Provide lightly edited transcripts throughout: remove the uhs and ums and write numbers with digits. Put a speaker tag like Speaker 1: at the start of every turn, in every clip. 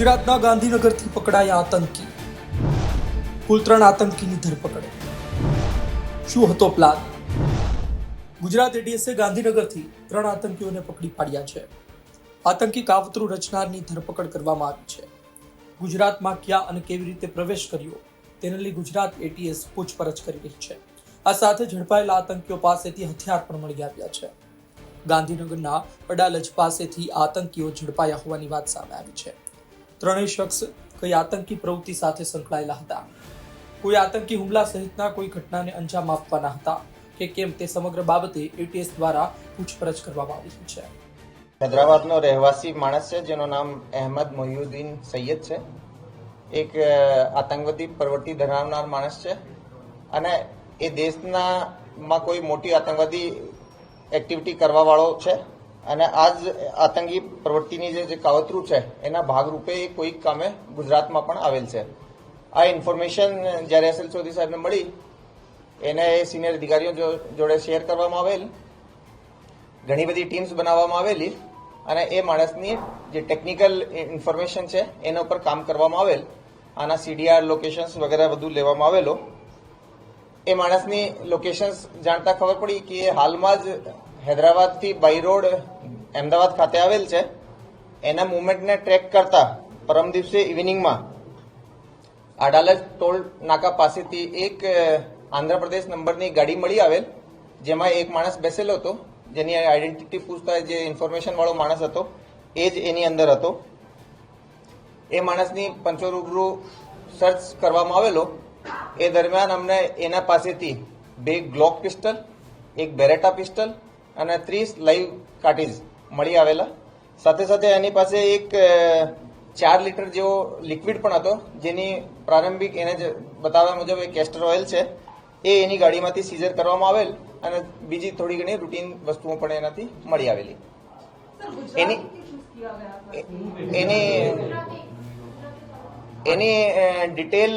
Speaker 1: ગુજરાતના ગાંધીનગરથી પકડાયા આતંકી. કુલ 3 આતંકીની ધરપકડ. શું હતો પ્લાન? ગુજરાત એટીએસે ગાંધીનગરથી 3 આતંકીઓને પકડી પાડ્યા છે. આતંકી કાવતરું રચનારની ધરપકડ કરવામાં આવી છે. ગુજરાતમાં ક્યાં અને કેવી રીતે પ્રવેશ કર્યો તેને લઈ ગુજરાત એટીએસ પૂછપરછ કરી રહી છે. આ સાથે ઝડપાયેલા આતંકીઓ પાસેથી હથિયાર પણ મળી આવ્યા છે. ગાંધીનગરના અડાલજ પાસેથી આતંકીઓ ઝડપાયા હોવાની વાત સામે આવી છે. ત્રણેય શખ્સ કઈ આતંકી પ્રવૃત્તિ સાથે સંકળાયેલા હતા, કોઈ આતંકી હુમલા સહિતના કોઈ ઘટનાને અંજામ આપવાના હતા કે કેમ તે સમગ્ર બાબતે એટીએસ દ્વારા પૂછપરછ કરવામાં આવી રહી છે.
Speaker 2: હૈદરાબાદનો રહેવાસી માણસ છે જેનું નામ અહેમદ મોહિઉદ્દીન સૈયદ છે. એક આતંકવાદી પ્રવૃત્તિ ધરાવનાર માણસ છે અને એ દેશમાં કોઈ મોટી આતંકવાદી એક્ટિવિટી કરવા વાળો છે અને આજ આતંકી પ્રવૃત્તિની જે કાવતરું છે એના ભાગરૂપે એ કોઈક કામે ગુજરાતમાં પણ આવેલ છે. આ ઇન્ફોર્મેશન જ્યારે એસએલ ચૌધરી સાહેબને મળી એને સિનિયર અધિકારીઓ જોડે શેર કરવામાં આવેલ. ઘણી બધી ટીમ્સ બનાવવામાં આવેલી અને એ માણસની જે ટેકનિકલ ઇન્ફોર્મેશન છે એના ઉપર કામ કરવામાં આવેલ. આના સીડીઆર લોકેશન્સ વગેરે બધું લેવામાં આવેલો. એ માણસની લોકેશન્સ જાણતા ખબર પડી કે એ હાલમાં જ હૈદરાબાદથી બાય રોડ અમદાવાદ ખાતે આવેલ છે. એના મુવમેન્ટને ટ્રેક કરતા પરમ દિવસે ઇવનિંગમાં અડાલજ ટોલ નાકા પાસેથી એક આંધ્રપ્રદેશ નંબરની ગાડી મળી આવેલ, જેમાં એક માણસ બેસેલો હતો, જેની આઈડેન્ટિટી પૂછતા જે ઇન્ફોર્મેશન વાળો માણસ હતો એ જ એની અંદર હતો. એ માણસની પંચોરૂબરૂ સર્ચ કરવામાં આવેલો. એ દરમિયાન અમને એના પાસેથી 2 ગ્લોક પિસ્ટલ, એક બેરેટા પિસ્ટલ અને 30 લાઈવ કાર્ટીજ મળી આવેલા. સાથે સાથે એની પાસે એક 4 લીટર જેવો લિક્વિડ પણ હતો, જેની પ્રારંભિક એને બતાવ્યા મુજબ એ કેસ્ટર ઓઇલ છે. એ એની ગાડીમાંથી સીઝર કરવામાં આવેલ અને બીજી થોડી ઘણી રૂટીન વસ્તુઓ પણ એનાથી મળી આવેલી. એની ડિટેલ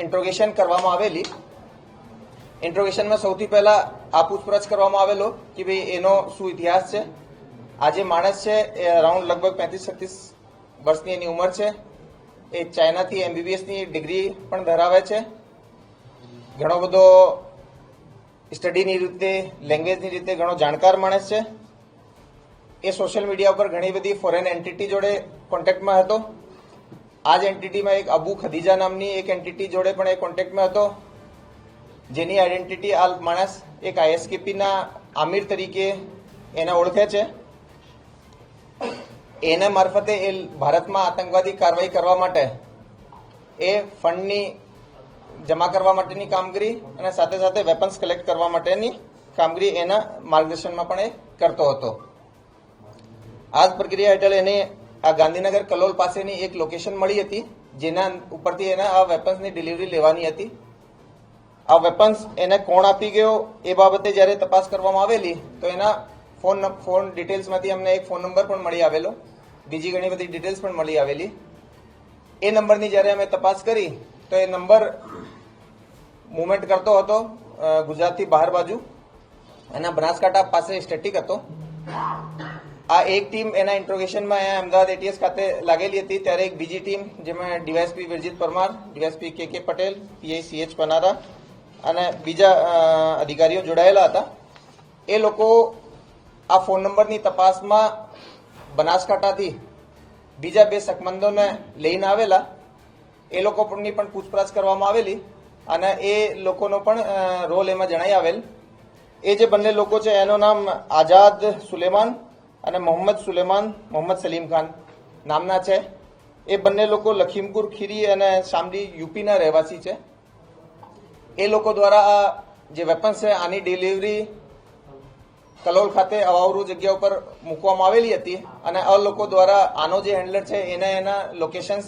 Speaker 2: ઇન્ટ્રોગેશન કરવામાં આવેલી. ઇન્ટ્રોગેશનમાં સૌથી પહેલા આ પૂછપરછ કરવામાં આવેલો કે ભાઈ એનો શું ઇતિહાસ છે. આ જે માણસ છે એ અરાઉન્ડ લગભગ 35-36 વર્ષની એની ઉંમર છે. એ ચાઇનાથી એમબીબીએસની ડિગ્રી પણ ધરાવે છે. ઘણો બધો સ્ટડીની રીતે, લેંગ્વેજની રીતે ઘણો જાણકાર માણસ છે. એ સોશિયલ મીડિયા ઉપર ઘણી બધી ફોરેન એન્ટિટી જોડે કોન્ટેક્ટમાં હતો. આ જ એન્ટિટીમાં એક અબુ ખદીજા નામની એક એન્ટિટી જોડે પણ એ કોન્ટેક્ટમાં હતો, જેની આઈડેન્ટિટી આ માણસ એક આઈએસકેપીના આમિર તરીકે એને ઓળખે છે. એના મારફતે એ ભારતમાં આતંકવાદી કારવાઈ કરવા માટે એ ફંડની જમા કરવા માટેની કામગીરી અને સાથે સાથે વેપન્સ કલેક્ટ કરવા માટેની કામગીરી એના માર્ગદર્શનમાં પણ એ કરતો હતો. આ જ પ્રક્રિયા હેઠળ એને આ ગાંધીનગર કલોલ પાસેની એક લોકેશન મળી હતી, જેના ઉપરથી એને આ વેપન્સની ડિલિવરી લેવાની હતી. આ વેપન્સ એને કોણ આપી ગયો એ બાબતે જ્યારે તપાસ કરવામાં આવેલી તો એના ફોન ડિટેલ્સમાંથી અમને એક ફોન નંબર પણ મળી આવેલો, બીજી ઘણી બધી ડિટેલ્સ પણ મળી આવેલી. એ નંબરની જ્યારે અમે તપાસ કરી તો એ નંબર મુવમેન્ટ કરતો હતો ગુજરાતથી બહાર બાજુ અને બનાસકાંઠા પાસે સ્ટેટિક હતો. આ એક ટીમ એના ઇન્ટ્રોગેશનમાં અમદાવાદ એટીએસ ખાતે લાગેલી હતી, ત્યારે એક બીજી ટીમ જેમાં ડીવાયએસપી વિરજીત પરમાર, ડીવાયએસપી કે પટેલ, પીઆઈ CH પનારા અને બીજા અધિકારીઓ જોડાયેલા હતા. એ લોકો આ ફોન નંબરની તપાસમાં બનાસકાંઠાથી બીજા 2 શકમંદોને લઈને આવેલા. એ લોકોની પણ પૂછપરછ કરવામાં આવેલી અને એ લોકોનો પણ રોલ એમાં જણાઈ આવેલ. એ જે બંને લોકો છે એનું નામ આઝાદ સુલેમાન અને મોહમ્મદ સલીમ ખાન નામના છે. એ બંને લોકો લખીમપુર ખીરી અને શામલી યુપીના રહેવાસી છે. એ લોકો દ્વારા આ જે વેપન્સ છે આની ડિલિવરી કલોલ ખાતે અવાવરૂ જગ્યા ઉપર મૂકવામાં આવેલી હતી અને આ લોકો દ્વારા આનો જે હેન્ડલર છે એને એના લોકેશન્સ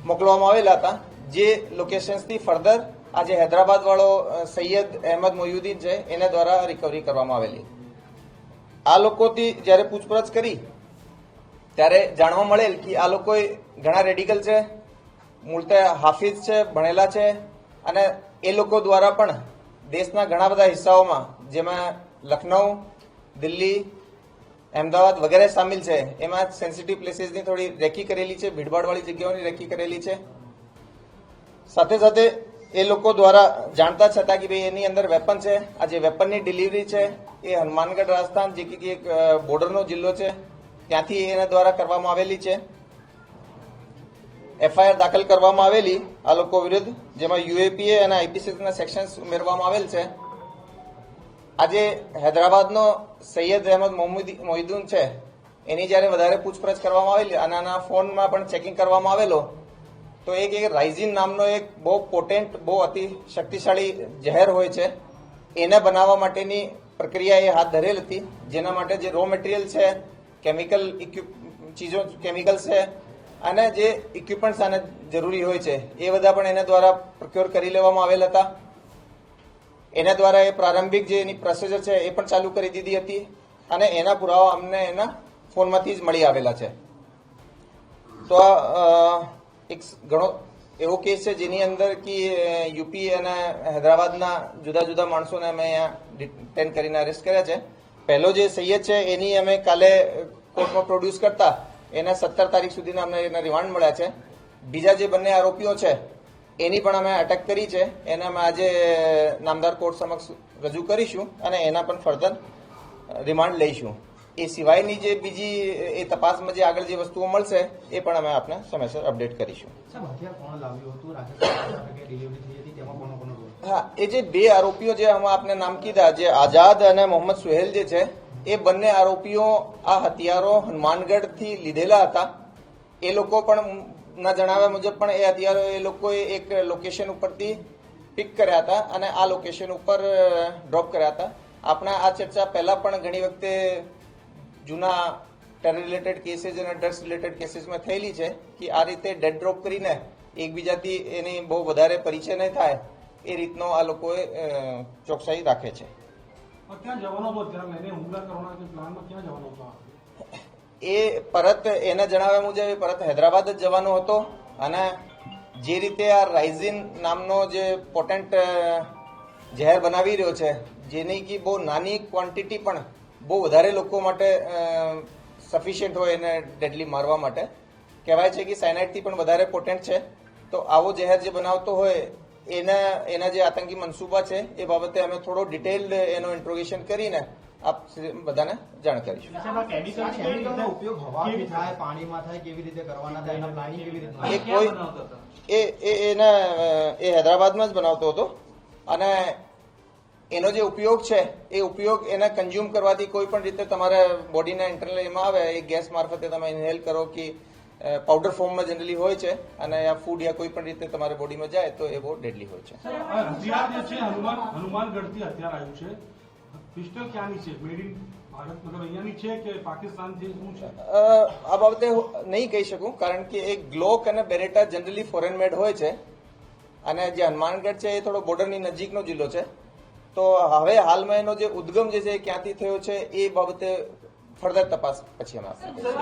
Speaker 2: મોકલવામાં આવેલા હતા, જે લોકેશન્સથી ફર્ધર આ જે હૈદરાબાદ વાળો સૈયદ અહેમદ મોહિઉદ્દીન છે એને દ્વારા રિકવરી કરવામાં આવેલી. આ લોકોથી જ્યારે પૂછપરછ કરી ત્યારે જાણવા મળેલ કે આ લોકો ઘણા રેડિકલ છે, મૂળતે હાફિઝ છે, ભણેલા છે અને એ લોકો દ્વારા પણ દેશના ઘણા બધા હિસ્સાઓમાં જેમાં લખનઉ, દિલ્હી, અમદાવાદ વગેરે સામેલ છે. એમાં સેન્સિટિવ પ્લેસીસની થોડી રેકી કરેલી છે, ભીડભાડવાળી જગ્યાઓની રેકી કરેલી છે. સાથે સાથે એ લોકો દ્વારા જાણતા છતાં કે ભાઈ એની અંદર વેપન છે, આ જે વેપનની ડિલિવરી છે એ હનુમાનગઢ રાજસ્થાન જે કે એક બોર્ડરનો જિલ્લો છે ત્યાંથી એના દ્વારા કરવામાં આવેલી છે. એફઆઈઆર દાખલ કરવામાં આવેલી આ લોકો વિરુદ્ધ, જેમાં યુએપીએ અને આઈપીસીના સેક્શન્સ ઉમેરવામાં આવેલ છે. આજે હૈદરાબાદનો સૈયદ અહેમદ મોહિદ્દીન છે એની જ્યારે વધારે પૂછપરછ કરવામાં આવેલી અને આના ફોનમાં પણ ચેકિંગ કરવામાં આવેલો તો એક રાઇઝિન નામનો એક બહુ પોટેન્ટ, બહુ અતિ શક્તિશાળી ઝેર હોય છે, એને બનાવવા માટેની પ્રક્રિયા એ હાથ ધરેલ હતી. જેના માટે જે રો મટીરિયલ છે, કેમિકલ ચીજો, કેમિકલ્સ છે અને જે ઇક્વિપમેન્ટ્સ આને જરૂરી હોય છે એ બધા પણ એના દ્વારા પ્રોક્યોર કરી લેવામાં આવેલ હતા. એના દ્વારા એ પ્રારંભિક જે એની પ્રોસિજર છે એ પણ ચાલુ કરી દીધી હતી અને એના પુરાવા અમને એના ફોનમાંથી જ મળી આવેલા છે. તો આ એક ઘણો એવો કેસ છે જેની અંદર કે યુપી અને હૈદરાબાદના જુદા જુદા માણસોને અમે અહીંયા ડિટેન કરીને અરેસ્ટ કર્યા છે. પહેલો જે સૈયદ છે એની અમે કાલે કોર્ટમાં પ્રોડ્યુસ કરતા એના 17 તારીખ સુધીના અમને એના રિમાન્ડ મળ્યા છે. બીજા જે બંને આરોપીઓ છે એની પણ અમે અટક કરી છે, એને અમે આજે નામદાર કોર્ટ સમક્ષ રજૂ કરીશું અને એના પણ ફર્ધર રિમાન્ડ લઈશું. એ સિવાયની જે બીજી એ તપાસમાં જે આગળ જે વસ્તુઓ મળશે એ પણ અમે આપને સમયસર અપડેટ કરીશું. હા, એ જે બે આરોપીઓ જે અમે આપને નામ કીધા, જે આઝાદ અને મોહમ્મદ સુહેલ જે છે એ બંને આરોપીઓ આ હથિયારો હનુમાનગઢથી લીધેલા હતા. એ લોકો પણ ના જણાવ્યા મુજબ પણ એ હથિયારો એ લોકોએ એક લોકેશન ઉપરથી પિક કર્યા હતા અને આ લોકેશન ઉપર ડ્રોપ કર્યા હતા. આપણા આ ચર્ચા પહેલા પણ ઘણી વખતે જૂના ટેરર રિલેટેડ કેસીસ અને ડ્રગ્સ રિલેટેડ કેસીસમાં થયેલી છે કે આ રીતે ડેડ ડ્રોપ કરીને એકબીજાથી એની બહુ વધારે પરિચય નહીં થાય એ રીતનો આ લોકોએ ચોકસાઈ રાખે છે.
Speaker 3: ક્યાં જવાનો હતો અત્યારે એને હુમલા કરવાના પ્લાનમાં ક્યાં જવાનો હતો?
Speaker 2: એ પરત એના જણાવ્યા મુજબ એ પરત હૈદરાબાદ જ જવાનો હતો અને જે રીતે આ રાઇઝિન નામનો જે પોટેન્ટ ઝેર બનાવી રહ્યો છે જેની કે બહુ નાની ક્વોન્ટિટી પણ બહુ વધારે લોકો માટે સફિશિયન્ટ હોય એને ડેડલી મારવા માટે, કહેવાય છે કે સાયનાઇડથી પણ વધારે પોટેન્ટ છે. તો આવો ઝેર જે બનાવતો હોય એના જે આતંકી મનસૂબા છે એ બાબતે અમે થોડો ડિટેલ્ડ એનો ઇન્ટ્રોગેશન કરીને આપ બધાને જાણ કરીશું. એ હૈદરાબાદમાં જ બનાવતો હતો અને એનો જે ઉપયોગ છે એ ઉપયોગ એને કન્ઝ્યુમ કરવાથી કોઈ પણ રીતે તમારા બોડીના ઇન્ટરનલ એમાં આવે, એ ગેસ મારફતે તમે ઇન્હેલ કરો કે પાવડર ફોર્મમાં જનરલી હોય છે અને આ ફૂડ યા કોઈ પણ રીતે તમારા બોડીમાં જાય તો એ બહુ ડેડલી હોય છે.
Speaker 3: હથિયાર જે છે હનુમાનગઢથી હથિયાર આવ્યું છે, પિસ્ટલ ક્યાંની છે? મેડ ઇન ભારત મતલબ અહીંયાની છે કે પાકિસ્તાનથી શું છે?
Speaker 2: આ બાબતે નહીં કહી શકું કારણ કે એક ગ્લોક અને બેરેટા જનરલી ફોરેન મેડ હોય છે અને જે હનુમાનગઢ છે એ થોડો બોર્ડરની નજીકનો જિલ્લો છે. તો હવે હાલમાં એનો જે ઉદ્ગમ જે છે એ ક્યાંથી થયો છે એ બાબતે ફર્ધર તપાસ પછી અમે આપીશું.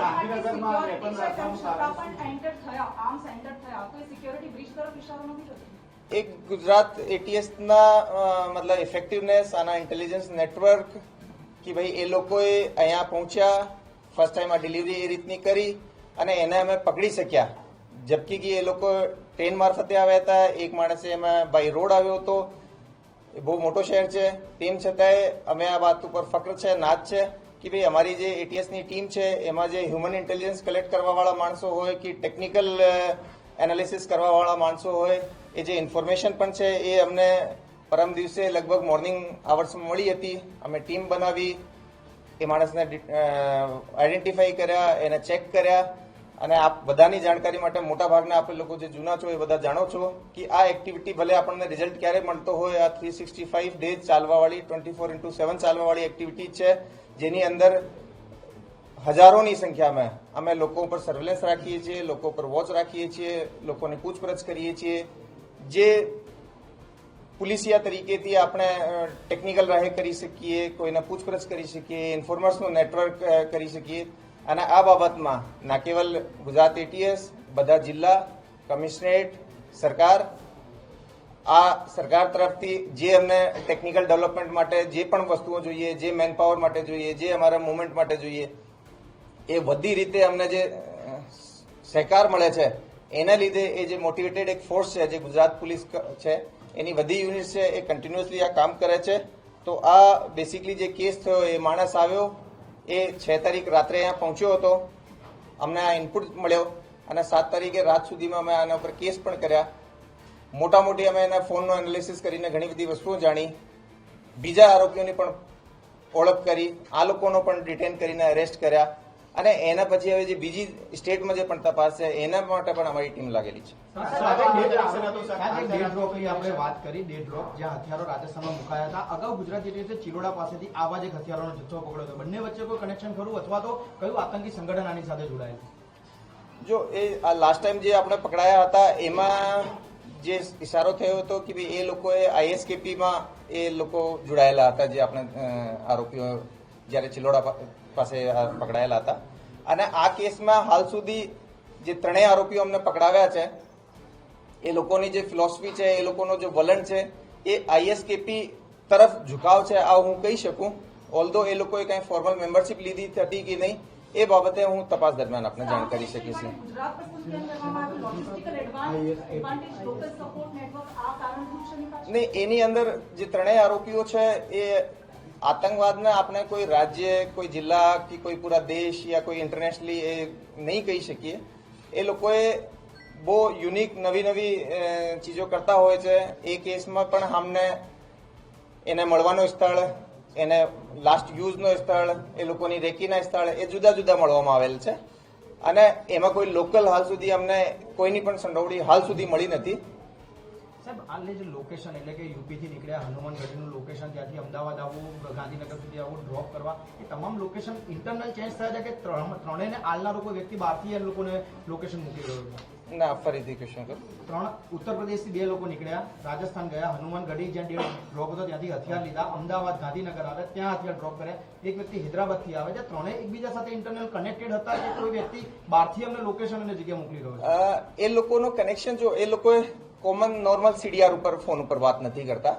Speaker 2: એક ગુજરાત એટીએસના મતલબ ઇફેક્ટિવનેસ, આના ઇન્ટેલિજન્સ નેટવર્ક કે ભાઈ એ લોકોએ અહીંયા પહોંચ્યા, ફર્સ્ટ ટાઈમ આ ડિલિવરી એ રીતની કરી અને એને અમે પકડી શક્યા. જબકી કે એ લોકો ટ્રેન મારફતે આવ્યા હતા, એક માણસે એમાં બાય રોડ આવ્યો હતો. એ બહુ મોટો શહેર છે, તેમ છતાંય અમે આ વાત ઉપર ફક્ર છે, નાજ છે કે ભાઈ અમારી જે એટીએસની ટીમ છે એમાં જે હ્યુમન ઇન્ટેલિજન્સ કલેક્ટ કરવાવાળા માણસો હોય કે ટેકનિકલ એનાલિસિસ કરવાવાળા માણસો હોય, એ જે ઇન્ફોર્મેશન પણ છે એ અમને પરમ દિવસે લગભગ મોર્નિંગ આવર્સમાં મળી હતી. અમે ટીમ બનાવી, એ માણસને આઈડેન્ટિફાઈ કર્યા, એને ચેક કર્યા અને આપ બધાની જાણકારી માટે મોટા ભાગના આપણે લોકો જે જૂના છો એ બધા જાણો છો કે આ એક્ટિવિટી ભલે આપણને રિઝલ્ટ ક્યારે મળતો હોય, આ 365 ડેઝ ચાલવાવાળી 24/7 ચાલવાવાળી એક્ટિવિટી છે જેની અંદર હજારોની સંખ્યામાં અમે લોકો ઉપર સર્વેલન્સ રાખીએ છીએ, લોકો પર વોચ રાખીએ છીએ, લોકોની પૂછપરછ કરીએ છીએ. જે પોલીસિયા તરીકેથી આપણે ટેકનિકલ રાહે કરી શકીએ, કોઈને પૂછપરછ કરી શકીએ, ઇન્ફોર્મર્સનું નેટવર્ક કરી શકીએ. અને આ બાબતમાં ના કેવલ ગુજરાત એટીએસ, બધા જિલ્લા કમિશનરેટ, સરકાર આ સરકાર તરફથી જે અમને ટેકનિકલ ડેવલપમેન્ટ માટે જે પણ વસ્તુઓ જોઈએ, જે મેન પાવર માટે જોઈએ, જે અમારા મુવમેન્ટ માટે જોઈએ, એ બધી રીતે અમને જે સહકાર મળે છે એના લીધે એ જે મોટિવેટેડ એક ફોર્સ છે જે ગુજરાત પોલીસ છે એની બધી યુનિટ છે એ કન્ટિન્યુઅસલી આ કામ કરે છે. તો આ બેસિકલી જે કેસ થયો એ માણસ આવ્યો, એ 6 તારીખ રાત્રે અહીંયા પહોંચ્યો હતો, અમને આ ઇનપુટ મળ્યો અને 7 તારીખે રાત સુધીમાં અમે આના ઉપર કેસ પણ કર્યા. મોટા મોટી અમે એના ફોનનું એનાલિસિસ કરીને ઘણી બધી વસ્તુઓ જાણી, બીજા આરોપીઓની પણ ઓળખ કરી, આ લોકોનો પણ ડિટેન કરીને અરેસ્ટ કર્યા અને એના પછી હવે જે બીજી સ્ટેટમાં જે પણ તપાસ છે એના માટે પણ અમારી ટીમ લાગેલી છે.
Speaker 4: આપણે વાત કરી ડેડ ડ્રોપ જ્યાં હથિયારો રાજસ્થાનમાં મુકાયા હતા. અગાઉ ગુજરાત એટીએસે ચિલોડા પાસેથી આવા જ એક હથિયારોનો જથ્થો પકડ્યો હતો. બંને વચ્ચે કોઈ કનેક્શન ખરું અથવા તો કયું આતંકી સંગઠન આની સાથે જોડાયેલ?
Speaker 2: જો એ આ લાસ્ટ ટાઈમ જે આપણે પકડાયા હતા એમાં જે ઇશારો થયો હતો કે ભાઈ એ લોકોએ આઈએસકેપીમાં એ લોકો જોડાયેલા હતા, જે આપણે આરોપીઓ જ્યારે ચિલોડા પાસે પકડાયેલા હતા. અને આ કેસમાં હાલ સુધી જે ત્રણેય આરોપીઓ અમને પકડાવ્યા છે એ લોકોની જે ફિલોસફી છે, એ લોકોનો જે વલણ છે એ આઈએસકેપી તરફ ઝુકાવ છે, આ હું કહી શકું. ઓલ્ધો એ લોકોએ કંઈ ફોર્મલ મેમ્બરશિપ લીધી હતી કે નહીં એ બાબતે હું તપાસ દરમિયાન આપને જાણ કરી શકીશ. નહીં, એની અંદર જે ત્રણેય આરોપીઓ છે એ આતંકવાદને આપણે કોઈ રાજ્ય, કોઈ જિલ્લા કે કોઈ પૂરા દેશ યા કોઈ ઇન્ટરનેશનલી એ નહીં કહી શકીએ. એ લોકોએ બહુ યુનિક નવી નવી ચીજો કરતા હોય છે. એ કેસમાં પણ અમને એને મળવાનો સ્થળ, એને લાસ્ટ યુઝનો સ્થળ, એ લોકોની રેકીના સ્થળ એ જુદા જુદા મળવામાં આવેલ છે અને એમાં કોઈ લોકલ હાલ સુધી અમને કોઈની પણ સંડોવણી હાલ સુધી મળી નથી.
Speaker 4: સાહેબ, આલે જે લોકેશન એટલે કે યુપીથી નીકળ્યા હનુમાનગઢીનું લોકેશન, ત્યાંથી અમદાવાદ આવવું, ગાંધીનગર સુધી આવવું, ડ્રોપ કરવા, એ તમામ લોકેશન ઇન્ટરનલ ચેન્જ થયા છે કે ત્રણેયને આલનારો કોઈ વ્યક્તિ બહારથી એ લોકોને લોકેશન મૂકી રહ્યો છે?
Speaker 2: ના, ફરીથી ક્વેશ્ચન કરો.
Speaker 4: ત્રણ ઉત્તર પ્રદેશથી 2 લોકો નીકળ્યા, રાજસ્થાન ગયા, હનુમાનગઢી જ્યાં ડ્રોપ હતો ત્યાંથી હથિયાર લીધા, અમદાવાદ ગાંધીનગર આવે ત્યાં હથિયાર ડ્રોપ કર્યા, એક વ્યક્તિ હૈદરાબાદથી આવે છે. ત્રણેય એકબીજા સાથે ઇન્ટરનલ કનેક્ટેડ હતા કે કોઈ વ્યક્તિ બહારથી અમને લોકેશન અને જગ્યા મોકલી રહ્યો છે?
Speaker 2: એ લોકોનો કનેક્શન જો એ લોકોએ કોમન નોર્મલ સીડીઆર ઉપર ફોન ઉપર વાત નથી કરતા,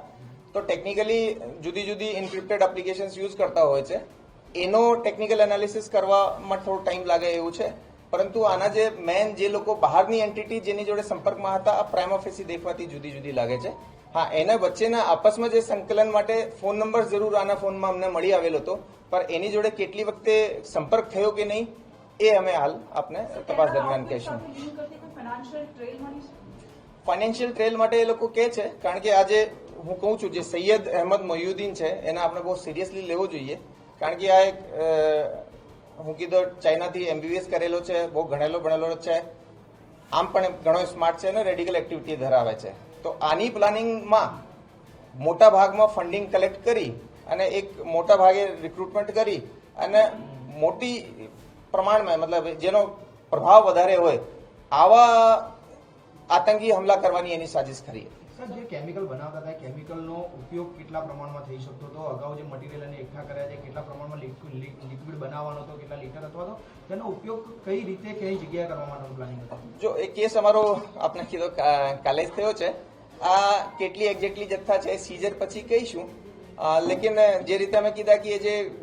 Speaker 2: તો ટેકનિકલી જુદી જુદી ઇન્ક્રિપ્ટેડ એપ્લિકેશન્સ યુઝ કરતા હોય છે. એનો ટેકનિકલ એનાલિસિસ કરવામાં થોડો ટાઈમ લાગે એવું છે. પરંતુ આના જે મેન જે લોકો બહારની એન્ટિટી જેની જોડે સંપર્કમાં હતા, આ પ્રાઇમ ઓફિસી દેખવાથી જુદી જુદી લાગે છે. હા, એના વચ્ચેના આપસમાં જે સંકલન માટે ફોન નંબર જરૂર આના ફોનમાં અમને મળી આવેલો હતો, પણ એની જોડે કેટલી વખતે સંપર્ક થયો કે નહીં એ અમે હાલ આપને તપાસ દરમિયાન કહીશું. ફાઇનાન્શિયલ ટ્રેલ માટે એ લોકો કહે છે, કારણ કે આજે હું કહું છું જે સૈયદ અહેમદ મોહ્યુદ્દીન છે એને આપણે બહુ સિરિયસલી લેવો જોઈએ, કારણ કે આ એક હું કીધું ચાઇનાથી MBBS કરેલો છે, બહુ ભણેલો છે, આમ પણ ઘણો સ્માર્ટ છે અને રેડિકલ એક્ટિવિટી ધરાવે છે. તો આની પ્લાનિંગમાં મોટા ભાગમાં ફંડિંગ કલેક્ટ કરી અને એક મોટા ભાગે રિક્રુટમેન્ટ કરી અને મોટી પ્રમાણમાં મતલબ જેનો પ્રભાવ વધારે હોય આવા આતંકી હુમલા કરવાની એની સાજિશ કરી.
Speaker 4: સર, જે કેમિકલ બનાવતા હતા કેમિકલનો ઉપયોગ કેટલા પ્રમાણમાં થઈ શકતો હતો? અગાઉ જે મટીરિયલ એને એકઠા કર્યા છે કેટલા પ્રમાણમાં લિક્વિડ બનાવવાનો હતો, કેટલા લીટર અથવા તો તેનો ઉપયોગ કઈ રીતે કઈ જગ્યાએ કરવા માટેનું પ્લાનિંગ હતું? જો
Speaker 2: એ કેસ અમારો આપણે કીધો કાલે જ થયો છે. આ કેટલી એક્ઝેક્ટલી જથ્થા છે સીઝર પછી કહીશું, લેકિન જે રીતે અમે કીધા કે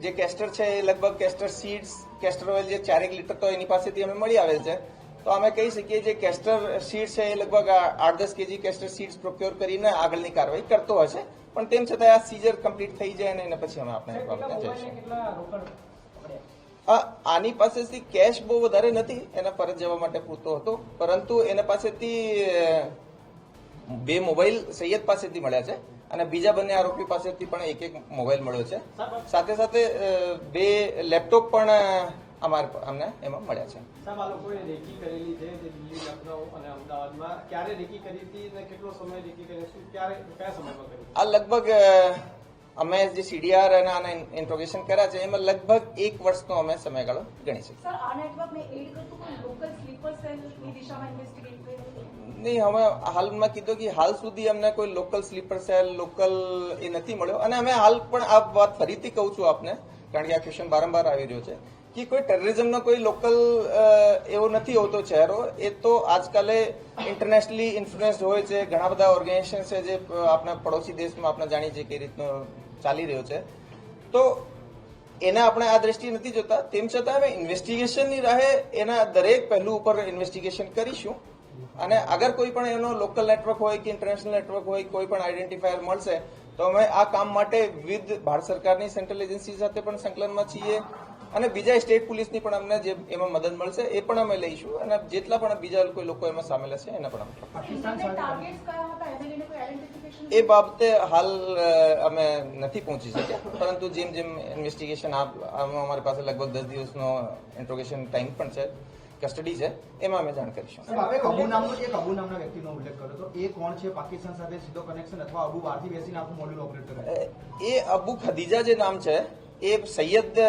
Speaker 2: જે કેસ્ટર છે એ લગભગ કેસ્ટર સીડ્સ, કેસ્ટર ઓઇલ જે 4 લીટર તો એની પાસેથી અમે મળી આવેલ છે. તો અમે કહી શકીએ જે કેસ્ટર સીડ્સ છે એ લગભગ 8-10 કેજી કેસ્ટર સીડ્સ પ્રોક્યોર કરીને આગળની કાર્યવાહી કરતો હશે, પણ તેમ છતાં આ સીઝર કમ્પ્લીટ થઈ જાય અને એના પછી અમે આપણે આની પાસેથી કેશ બહુ વધારે નથી, એના પરત જવા માટે પૂરતો હતો, પરંતુ એના પાસેથી 2 મોબાઈલ સૈયદ પાસેથી મળ્યા છે અને બીજા બંને આરોપી પાસેથી પણ એક મોબાઈલ મળ્યો છે. સાથે સાથે 2 લેપટોપ પણ અમને એમાં મળ્યા છે.
Speaker 5: સાહેબ, આ લોકોએ રેકી કરેલી છે જે દિલ્હી, લખનઉ અને અમદાવાદમાં, ક્યારે રેકી કરી હતી અને કેટલો સમય રેકી કરી, શું ક્યારે કયા સમયમાં કરી?
Speaker 2: આ લગભગ અમે જે સીડીઆર અને આના ઇન્ટ્રોગેશન કર્યા છે એમાં લગભગ 1 વર્ષનો અમે સમયગાળો ગણી શકીએ.
Speaker 6: સર, આ નેટવર્કને એડ કરતું કોઈ લોકલ સ્લીપર સેલની દિશામાં ઇન્વેસ્ટિગેટ કર્યું?
Speaker 2: નહીં, અમે હાલમાં કીધું કે હાલ સુધી અમને કોઈ લોકલ સ્લીપર સેલ લોકલ એ નથી મળ્યો અને અમે હાલ પણ આ વાત ફરીથી કહું છું આપને, કારણ કે આ ક્વેશ્ચન વારંવાર આવી રહ્યો છે કે કોઈ ટેરરિઝમનો કોઈ લોકલ એવો નથી હોતો ચહેરો. એ તો આજકાલે ઇન્ટરનેશનલી ઇન્ફ્લુએન્સ્ડ હોય છે. ઘણા બધા ઓર્ગેનાઇઝેશન છે જે આપણા પડોશી દેશમાં આપણે જાણીએ છીએ કઈ રીતનો ચાલી રહ્યો છે. તો એને આપણે આ દ્રષ્ટિએ નથી જોતા. તેમ છતાં અમે ઇન્વેસ્ટિગેશનની રાહે એના દરેક પહેલું ઉપર ઇન્વેસ્ટિગેશન કરીશું અને અગર કોઈ પણ એનો લોકલ નેટવર્ક હોય કે ઇન્ટરનેશનલ નેટવર્ક હોય, કોઈ પણ આઈડેન્ટિફાયર મળશે તો અમે આ કામ માટે વિવિધ ભારત સરકારની સેન્ટ્રલ એજન્સી સાથે પણ સંકલનમાં છીએ અને બીજા સ્ટેટ પોલીસની પણ અમને જે એમાં મદદ મળશે એ પણ અમે લઈશું અને જેટલા પણ બીજા કોઈ લોકો એમાં સામેલ હશે એને પણ અમે
Speaker 4: પાકિસ્તાન
Speaker 6: ટાર્ગેટ્સ કયા હતા એને લઈને કોઈ આઈડેન્ટિફિકેશન
Speaker 2: એ બાબતે હાલ અમે નથી પહોંચી શક્યા, પરંતુ જેમ જેમ ઇન્વેસ્ટિગેશન અમારી પાસે લગભગ 10 દિવસનો ઇન્ટ્રોગેશન ટાઈમ પણ છે, કસ્ટડી છે, એમાં અમે જાણ કરીશું.
Speaker 4: એક અબુ નામના વ્યક્તિનો ઉલ્લેખ કર્યો તો એ કોણ છે? પાકિસ્તાન સાથે સીધો કનેક્શન અથવા અબુ બહારથી બેસીને આખું મોડ્યુલ ઓપરેટ કરે?
Speaker 2: એ અબુ ખદીજા જે નામ છે એ સૈયદ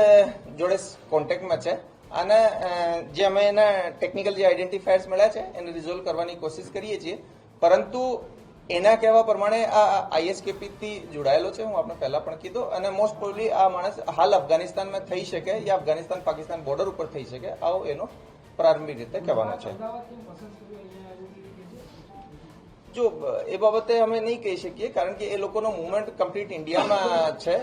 Speaker 2: જોડે કોન્ટેક્ટમાં છે અને જે અમે એના ટેકનિકલ જે આઈડેન્ટિફાયર્સ મળ્યા છે એને રિઝોલ્વ કરવાની કોશિશ કરીએ છીએ, પરંતુ એના કહેવા પ્રમાણે આ ISKP થી જોડાયેલો છે. હું આપણે પહેલા પણ કીધું અને મોસ્ટ પ્રોબેબલી આ માણસ હાલ અફઘાનિસ્તાનમાં થઈ શકે યા અફઘાનિસ્તાન પાકિસ્તાન બોર્ડર ઉપર થઈ શકે, આવો એનો પ્રારંભિક રીતે કહેવાનો છે. જો એ બાબતે અમે નહીં કહી શકીએ કારણ કે એ લોકોનો મુવમેન્ટ કમ્પ્લીટ ઇન્ડિયામાં છે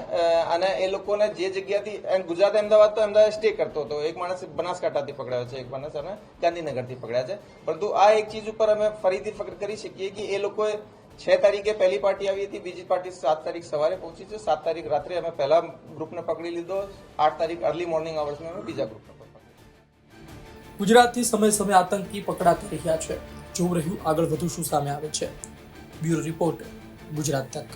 Speaker 2: અને એ લોકોને જે જગ્યાથી ગુજરાત અમદાવાદ તો અમદાવાદ સ્ટે કરતો હતો. એક માણસ બનાસકાંઠાથી પકડાયો છે, એક માણસ અમે ગાંધીનગરથી પકડ્યા છે. પરંતુ આ એક ચીજ ઉપર અમે ફરીથી ફક્ર કરી શકીએ કે એ લોકોએ 6 તારીખે પહેલી પાર્ટી આવી હતી, બીજી પાર્ટી 7 તારીખ સવારે પહોંચી છે. 7 તારીખ રાત્રે અમે પહેલા ગ્રુપને પકડી લીધો, 8 તારીખ અર્લી મોર્નિંગ અવર્સમાં અમે બીજા ગ્રુપને પકડ્યો.
Speaker 1: ગુજરાતથી સમય સમય આતંકી પકડાતા રહ્યા છે. જોવું રહ્યું આગળ વધુ શું સામે આવે છે. બ્યુરો રિપોર્ટ, ગુજરાત તક.